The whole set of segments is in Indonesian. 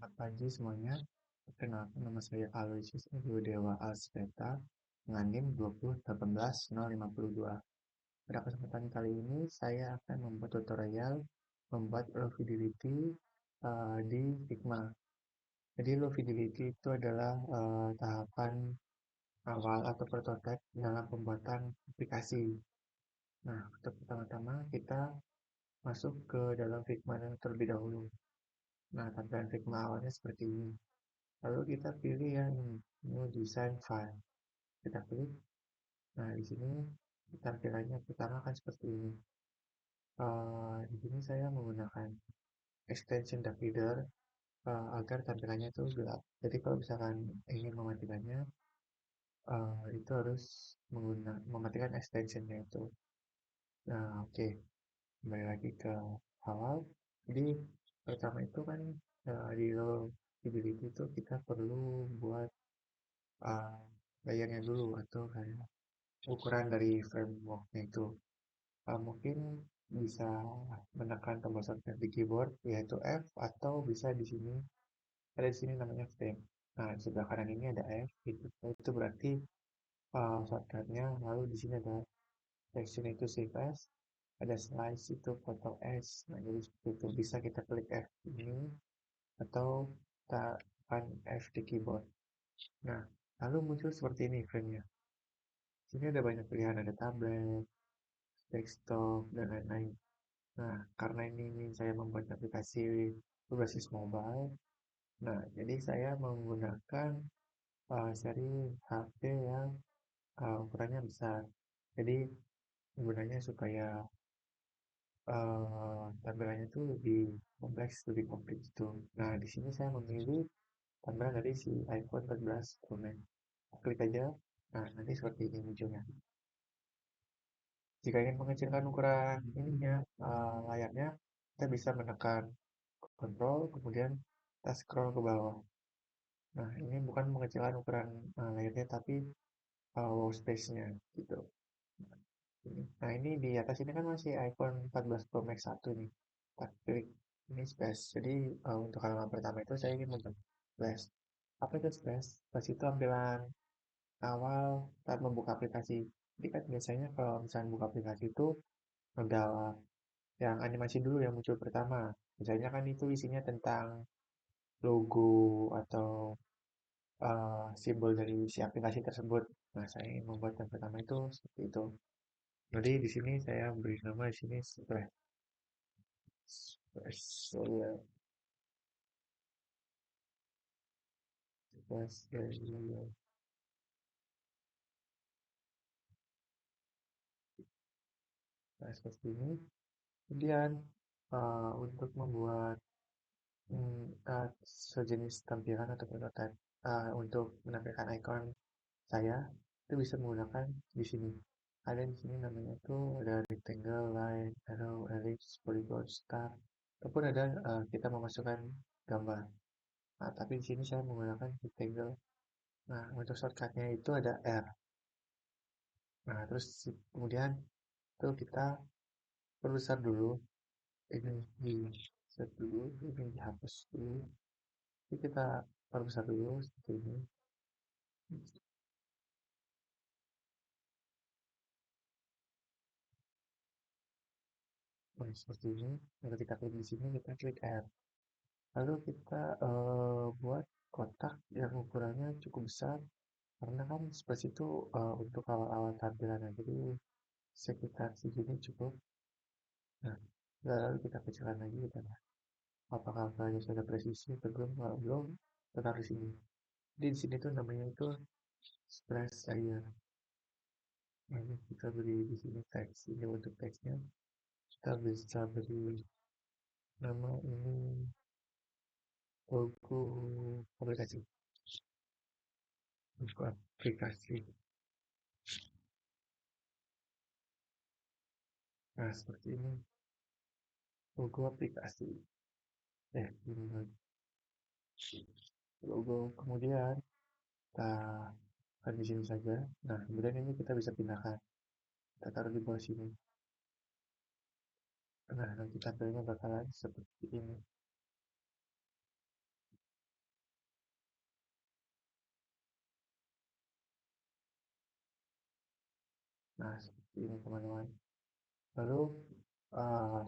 Selamat pagi semuanya. Perkenalkan nama saya Aloysius Edo Dewa Alsveta dengan NIM 2018052. Pada kesempatan kali ini saya akan membuat tutorial membuat low fidelity di Figma. Jadi low fidelity itu adalah tahapan awal atau prototipe dalam pembuatan aplikasi. Nah, untuk pertama-tama kita masuk ke dalam Figma terlebih dahulu. Nah, tampilan Figma awalnya seperti ini. Lalu kita pilih yang new design file. Kita klik. Nah, di sini tampilannya pertama akan seperti ini. Di sini saya menggunakan extension dark reader agar tampilannya itu gelap. Jadi kalau misalkan ingin mematikannya, itu harus mematikan extensionnya itu. Nah, oke. Kembali lagi ke awal. Jadi pertama itu kan di low fidelity itu kita perlu buat uh, layarnya dulu atau kayak ukuran dari frameworknya itu. Mungkin bisa menekan tombol shortcut di keyboard yaitu F atau bisa di sini ada di sini namanya frame. Nah, di sebelah kanan ini ada F gitu. Itu berarti shortcutnya. Lalu di sini ada section itu save as, ada slice itu foto S. Nah, jadi seperti itu bisa kita klik F ini atau tekan F di keyboard. Nah, lalu muncul seperti ini frame-nya. Sini ada banyak pilihan, ada tablet, desktop, dan lain-lain. Nah, karena ini saya membuat aplikasi berbasis mobile, nah jadi saya menggunakan seri HP yang ukurannya besar. Jadi gunanya supaya tampilannya itu lebih kompleks, lebih komplit gitu. Nah, di sini saya memilih tampilan dari si iPhone 14 Pro Max. Klik aja, nah nanti seperti ini munculnya. Jika ingin mengecilkan ukuran ininya, layarnya, kita bisa menekan Control, kemudian kita scroll ke bawah. Nah, ini bukan mengecilkan ukuran layarnya, tapi workspace-nya gitu. Nah, ini di atas ini kan masih iPhone 14 Pro Max 1 nih. Kita klik ini space. Jadi untuk halaman pertama itu saya ingin membuat space. Apa itu space? Space itu tampilan awal saat membuka aplikasi. Jadi kan biasanya kalau misalnya buka aplikasi itu ada yang animasi dulu yang muncul pertama. Misalnya kan itu isinya tentang logo atau simbol dari si aplikasi tersebut. Nah, saya ingin membuat yang pertama itu seperti itu. Jadi di sini saya beri nama di sini splash ya, splash dari nah, seperti ini. Kemudian untuk membuat sejenis tampilan atau prototype untuk menampilkan ikon saya itu bisa menggunakan di sini. Ada di sini namanya itu ada rectangle, line, arrow, ellipse, polygon, star. Ataupun ada kita memasukkan gambar. Nah, tapi di sini saya menggunakan rectangle. Nah, untuk shortcutnya itu ada R. Nah, terus kemudian itu kita perbesar dulu. Ini di set dulu, ini dihapus dulu. Jadi kita perbesar dulu seperti ini. Nah, seperti ini. Lalu kita klik di sini, kita klik R. Lalu kita buat kotak yang ukurannya cukup besar karena kan space itu untuk awal-awal tampilannya jadi sekitar segini cukup. Nah, lalu kita kecilkan lagi kita lihat apakah angkanya sudah presisi atau belum. Kalau belum, tetap di sini. Jadi di sini tuh namanya itu splash layer. Nah, ini kita beri di sini teks. Ini untuk teksnya kita bisa beri nama ini logo aplikasi. Logo aplikasi. Nah, seperti ini logo aplikasi. Ini logo. Kemudian kita akan di sini saja. Nah, kemudian ini kita bisa pindahkan. Kita taruh di bawah sini. Nah, nanti tampilnya bakalan seperti ini. Nah, seperti ini teman-teman. Lalu uh,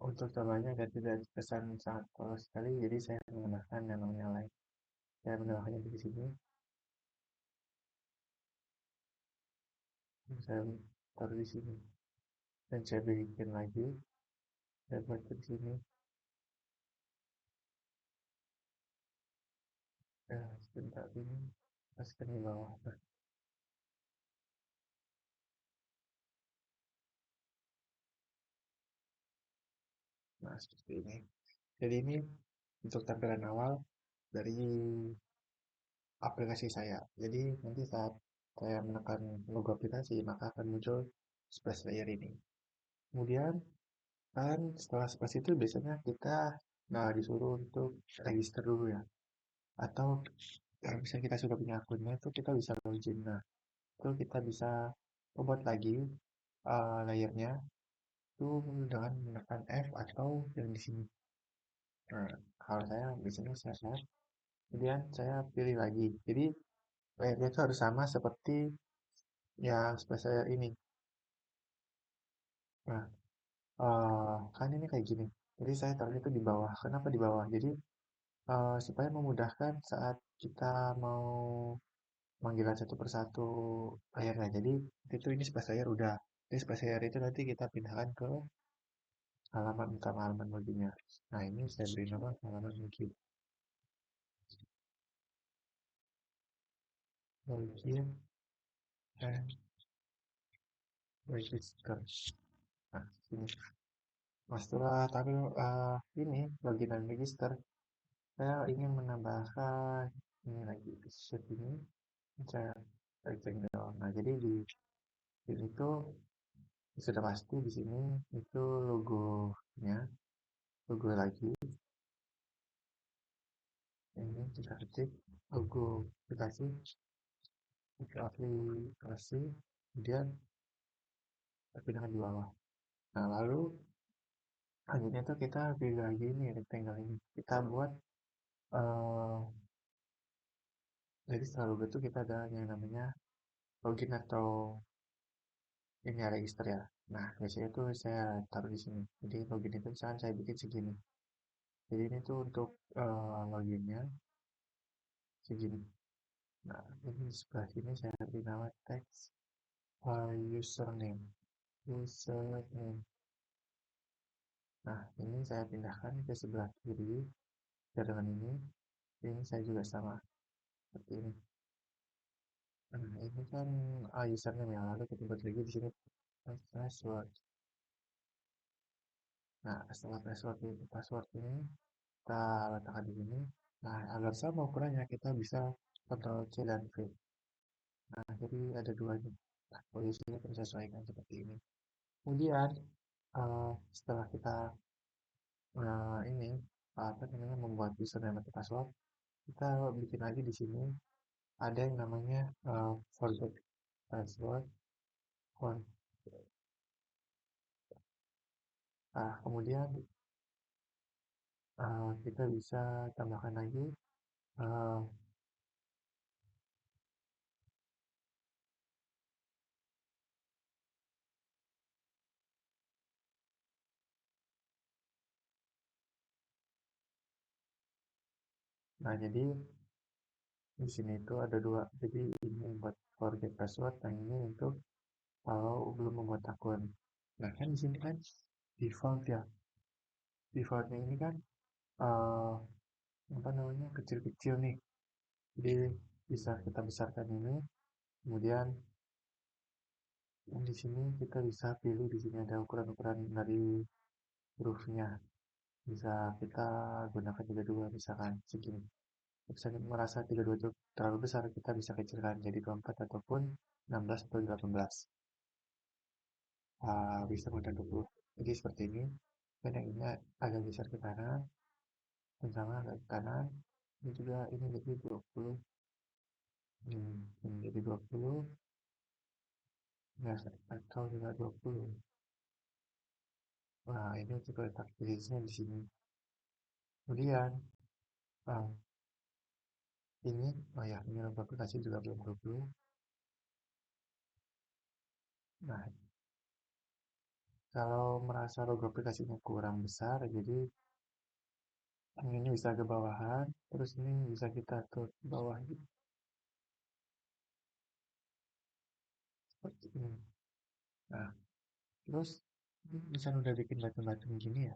untuk contohnya agar tidak kesan sangat polos sekali, jadi saya menggunakan yang namanya line. Saya menambahkannya di sini, saya taruh di sini, dan saya bikin lagi, saya buat di sini, ya sebentar ini, paskan di bawah. Nah, seperti ini. Jadi ini untuk tampilan awal dari aplikasi saya. Jadi nanti saat saya menekan logo aplikasi, maka akan muncul splash layer ini. Kemudian kan setelah splash itu biasanya kita disuruh untuk register dulu ya. Atau kalau misalnya kita sudah punya akunnya itu kita bisa login. Nah, itu kita bisa buat lagi layernya itu dengan menekan F atau yang di sini. Nah, kalau saya biasanya saya share, kemudian saya pilih lagi. Jadi layarnya itu harus sama seperti yang sebelah saya ini. Nah, kan ini kayak gini. Jadi saya taruhnya itu di bawah. Kenapa di bawah? Jadi supaya memudahkan saat kita mau manggilan satu persatu layarnya. Jadi itu ini space layer udah. Jadi space layer itu nanti kita pindahkan ke halaman utama halaman loginnya. Nah ini saya beri nama halaman login. Login and register. Nah ini. Nah, setelah taruh ini login dan register, saya ingin menambahkan ini lagi sheet ini saya rectangle. Nah, jadi di sini tuh sudah pasti di sini itu logonya, logo lagi. Ini kita ketik logo aplikasi, itu aplikasi, kemudian kita pindahkan di bawah. Nah, lalu selanjutnya tuh kita pilih lagi ini rectangle ini. Kita buat eh jadi setelah logo itu kita ada yang namanya login atau ini ya register ya. Nah, biasanya tuh saya taruh di sini. Jadi login itu misalkan saya bikin segini. Jadi ini tuh untuk loginnya segini. Nah, ini di sebelah sini saya beri nama teks username. Username. Nah, ini saya pindahkan ke sebelah kiri. Dengan ini saya juga sama seperti ini. Nah, ini kan username ya. Lalu kita buat lagi di sini password. Nah, setelah password ini kita letakkan di sini. Nah, agar sama ukurannya kita bisa Ctrl C dan V. Nah, jadi ada dua nih. Nah, posisinya kita sesuaikan seperti ini. Kemudian setelah kita ini apa namanya membuat username atau password, kita bikin lagi di sini ada yang namanya forget password. Nah, kemudian kita bisa tambahkan lagi. eh, nah, jadi di sini itu ada dua. Jadi ini buat forget password, yang ini untuk kalau belum membuat akun. Nah, kan di sini kan default ya. Defaultnya ini kan eh apa namanya kecil-kecil nih. Jadi bisa kita besarkan ini. Kemudian di sini kita bisa pilih di sini ada ukuran-ukuran dari hurufnya. Bisa kita gunakan 32 misalkan segini. Misalnya merasa 32 itu terlalu besar, kita bisa kecilkan jadi 24 ataupun 16 atau 18. Bisa mudah 20. Jadi seperti ini. Dan yang ini agak besar ke kanan, dan sama agak ke kanan. Ini juga ini jadi 20. Ini jadi 20. Ya, atau juga 20. Nah, ini juga letak posisinya di sini. Kemudian, ah, ini, oh ya, ini aplikasi juga belum 20. Nah, kalau merasa logo aplikasinya kurang besar, jadi yang ini bisa ke bawahan, terus ini bisa kita atur ke bawah gitu, seperti ini. Nah, terus ini misalnya udah bikin button-button gini ya,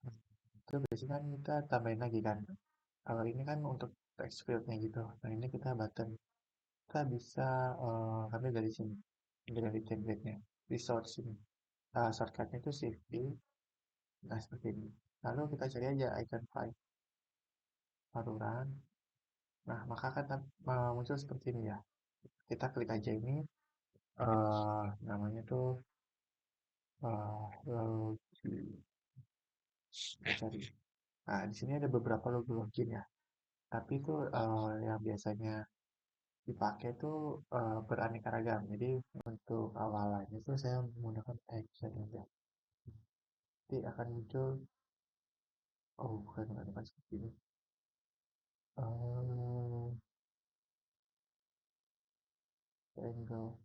nah, itu biasanya kan kita tambahin lagi kan. Kalau ini kan untuk text fieldnya gitu. Nah, ini kita button. Kita bisa ambil dari sini, ambil dari template-nya, di source ini. Shortcut-nya itu Shift D, nah seperti ini. Lalu kita cari aja icon file, lalu run. Nah, maka akan muncul seperti ini ya. Kita klik aja ini, namanya tuh lalu kita cari. Nah, di sini ada beberapa logo login ya. Tapi itu yang biasanya dipakai tuh beraneka ragam. Jadi untuk awalannya itu saya menggunakan action aja. Nanti akan muncul, oh bukan seperti ini. Eh, Triangle.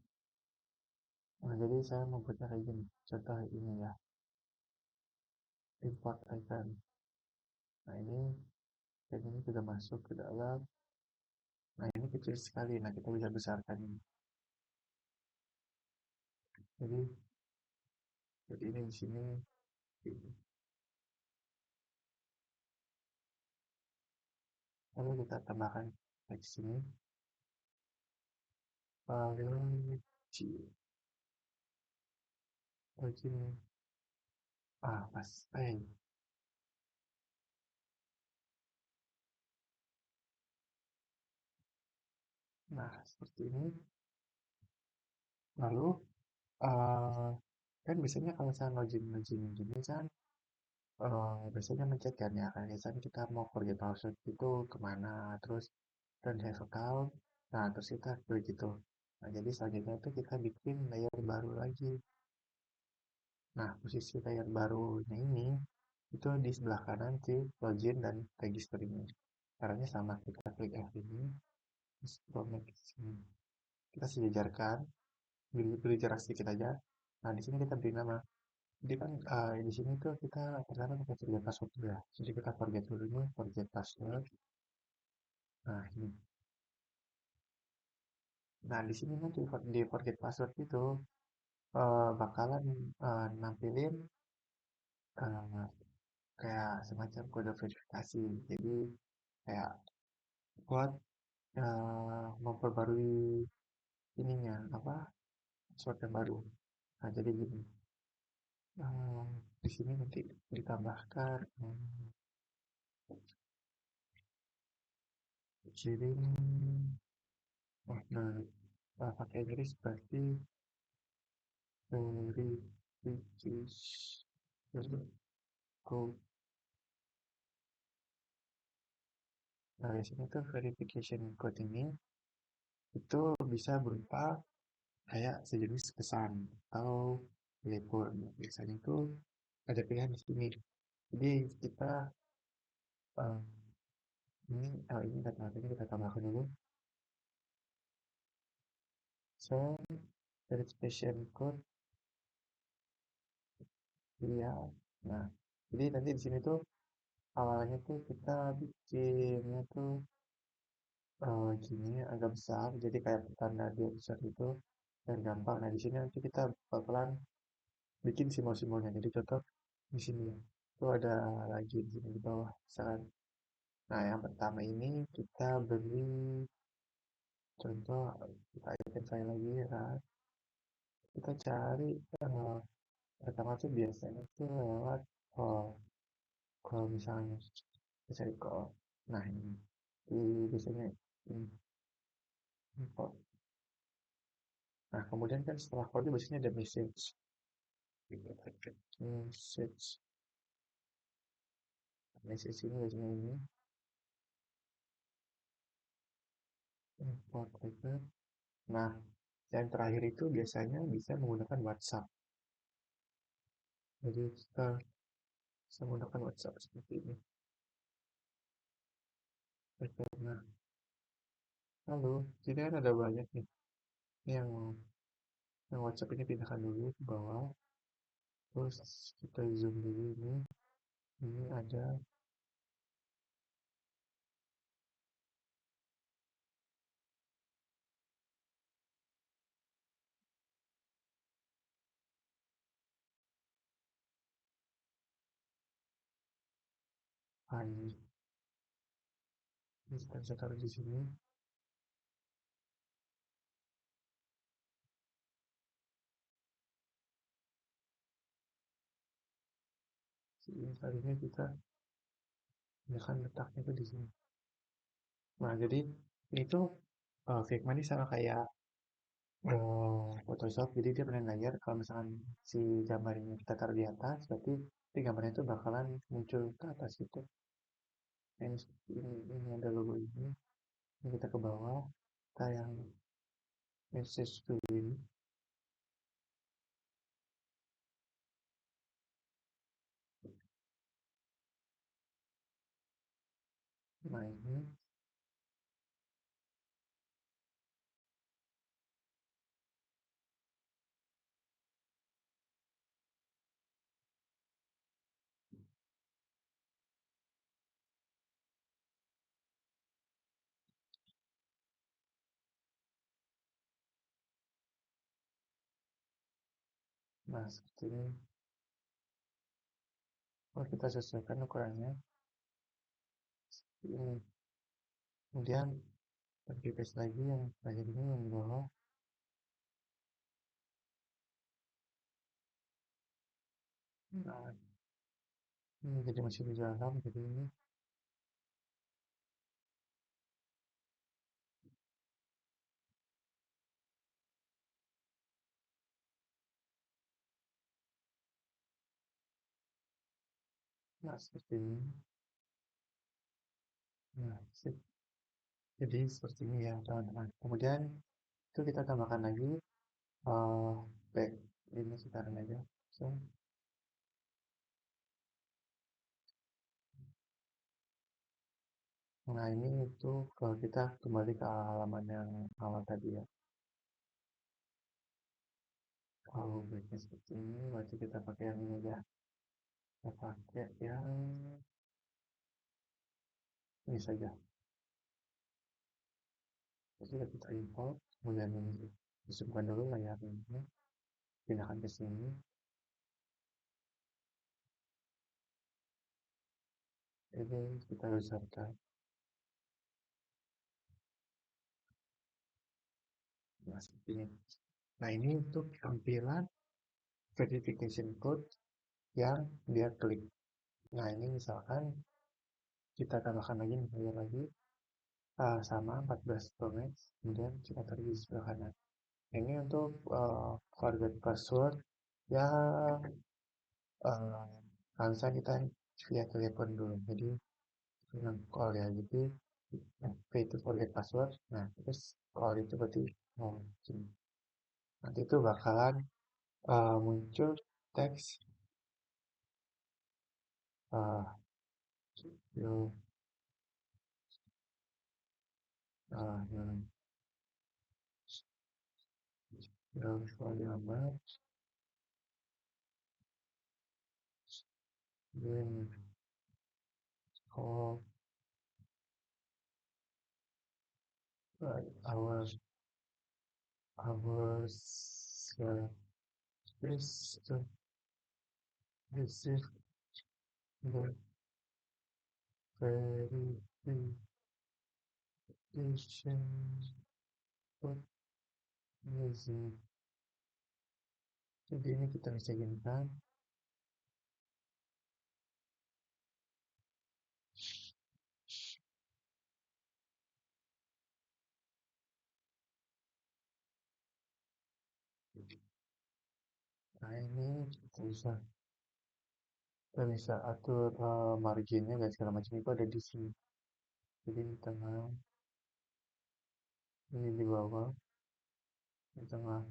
Nah, jadi saya membuatnya kayak gini. Contoh ini ya, import icon. Nah, ini sudah masuk ke dalam. Nah, ini kecil sekali. Nah, kita bisa besarkan ini. Jadi, ini di sini. Lalu kita tambahkan teks ini. Paling kecil. Login. Pas. Nah, seperti ini. Lalu, eh kan biasanya kalau saya login-login gini kan, biasanya mencet kan ya, kayak misalnya kita mau forget password itu kemana, terus don't have account, nah terus kita klik gitu. Nah, jadi selanjutnya itu kita bikin layer baru lagi. Nah, posisi layer barunya ini, itu di sebelah kanan sih, login dan register ini. Caranya sama, kita klik F ini, terus scroll naik ke sini. Kita sejajarkan, beri jarak sedikit aja. Nah, di sini kita beri nama. Jadi kan di sini tuh kita pertama kita forget password dulu ya. Jadi kita forget dulu ini, forget password. Nah, ini. Nah, di sini nanti di forget password itu bakalan nampilin eh, kayak semacam kode verifikasi. Jadi kayak buat memperbarui ininya apa password yang baru. Nah, jadi gini. Di sini nanti ditambahkan kirim nah, pakai Inggris berarti verification code. Nah, biasanya tuh verification code ini itu bisa berupa kayak sejenis pesan atau telepon. Biasanya itu ada pilihan di sini. Jadi kita eh, ini kata-katanya kita tambahkan dulu. So, verification code ya. Nah, jadi nanti di sini tuh awalnya tuh kita bikinnya tuh gini agak besar, jadi kayak tanda dia besar itu dan gampang. Nah, di sini nanti kita bakalan bikin simbol-simbolnya. Jadi contoh di sini itu ada lagi di sini di bawah misalkan. Nah, yang pertama ini kita beri contoh kita item saya lagi ya kan. Kita cari pertama tuh biasanya tuh lewat call. Kalau misalnya kita cari call. Nah, ini biasanya ini call. Nah, kemudian kan setelah call itu biasanya ada message. Message. Message ini biasanya ini import paper. Nah, yang terakhir itu biasanya bisa menggunakan WhatsApp. Jadi kita bisa menggunakan WhatsApp seperti ini. Nah, lalu, jadi kan ada banyak nih. Ini yang Yang WhatsApp ini pindahkan dulu ke bawah, terus kita zoom dulu ini ada ini, kita bisa taruh di sini. Kali ini kita akan letaknya itu di sini. Nah, jadi ini tuh Figma ini sama kayak Photoshop, jadi dia pernah layer kalau misalkan si gambar ini kita taruh di atas, berarti si gambarnya itu bakalan muncul ke atas gitu. Nah, ini ada logo ini kita ke bawah, kita yang message to ini, nah ini, nah seperti ini. Kalau kita sesuaikan ukurannya, ini. Kemudian copy paste lagi yang terakhir ini yang di bawah. Nah, ini jadi masih di dalam, jadi ini. Nah, seperti ini. Nah, jadi seperti ini ya teman-teman. Kemudian itu kita tambahkan lagi back ini sekarang aja. So, nah ini itu kalau kita kembali ke halaman yang awal tadi ya. Kalau backnya seperti ini, berarti kita pakai yang ini ya. Kita pakai yang ini saja. Jadi kita import, kemudian ini disebutkan dulu layar ini, pindahkan ke sini. Ini kita besarkan. Nah, seperti ini. Nah, ini untuk tampilan verification code yang dia klik. Nah, ini misalkan kita tambahkan lagi misalnya lagi sama 14 Promax, kemudian kita taruh di sebelah kanan. Ini untuk forget password yang kalau misalnya kita via telepon dulu, jadi dengan call ya, jadi pay to forget password. Nah, terus call itu berarti mungkin nanti itu bakalan muncul teks uh, your your phone number, then call our our service to receive the verification code using. Jadi ini kita bisa gunakan. Nah ini kita bisa atur marginnya dan segala macam itu ada di sini. Jadi di tengah, ini di bawah, di tengah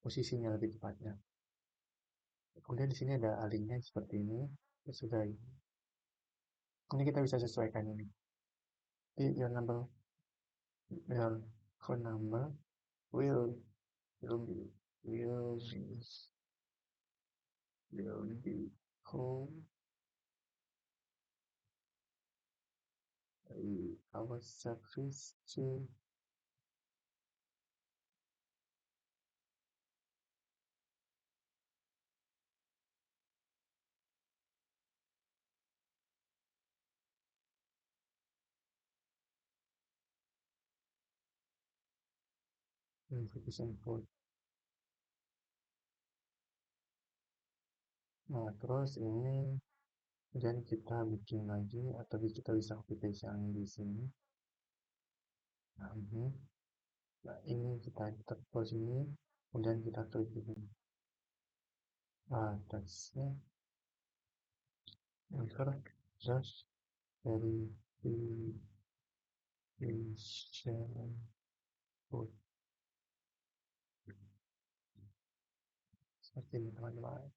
posisinya lebih tepatnya. Kemudian di sini ada alihnya seperti ini. Ya sudah, ini kita bisa sesuaikan ini. Your number, your phone number will will be will be will be home our service to verification code. Nah, terus ini kemudian kita bikin lagi atau kita bisa copy paste yang di sini. Nah, ini kita taruh sini, kemudian kita klik di sini. Teksnya enter just verification code seperti ini teman-teman.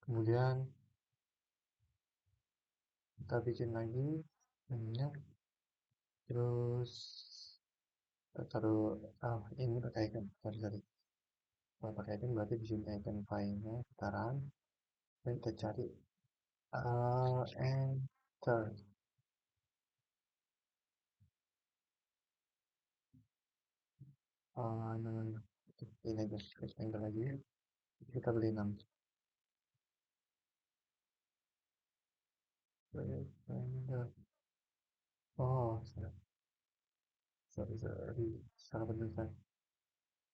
Kemudian kita bikin lagi namanya, terus kita taruh ini pakai icon, sorry. Kalau pakai icon berarti di sini icon filenya kita run dan kita cari enter. Ini aja, enter lagi. Kita beli 6. Oh, sorry, salah penulisan.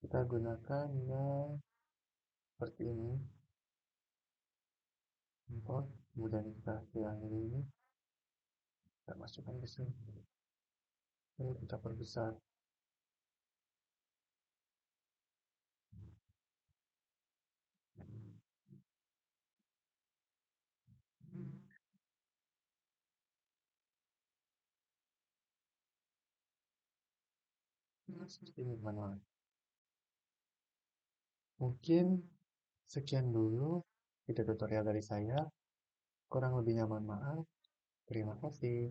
Kita gunakan yang seperti ini, import, kemudian kita pilih ini, kita masukkan ke sini, ini kita perbesar. Seperti ini teman-teman. Mungkin sekian dulu video tutorial dari saya. Kurang lebihnya mohon maaf. Terima kasih.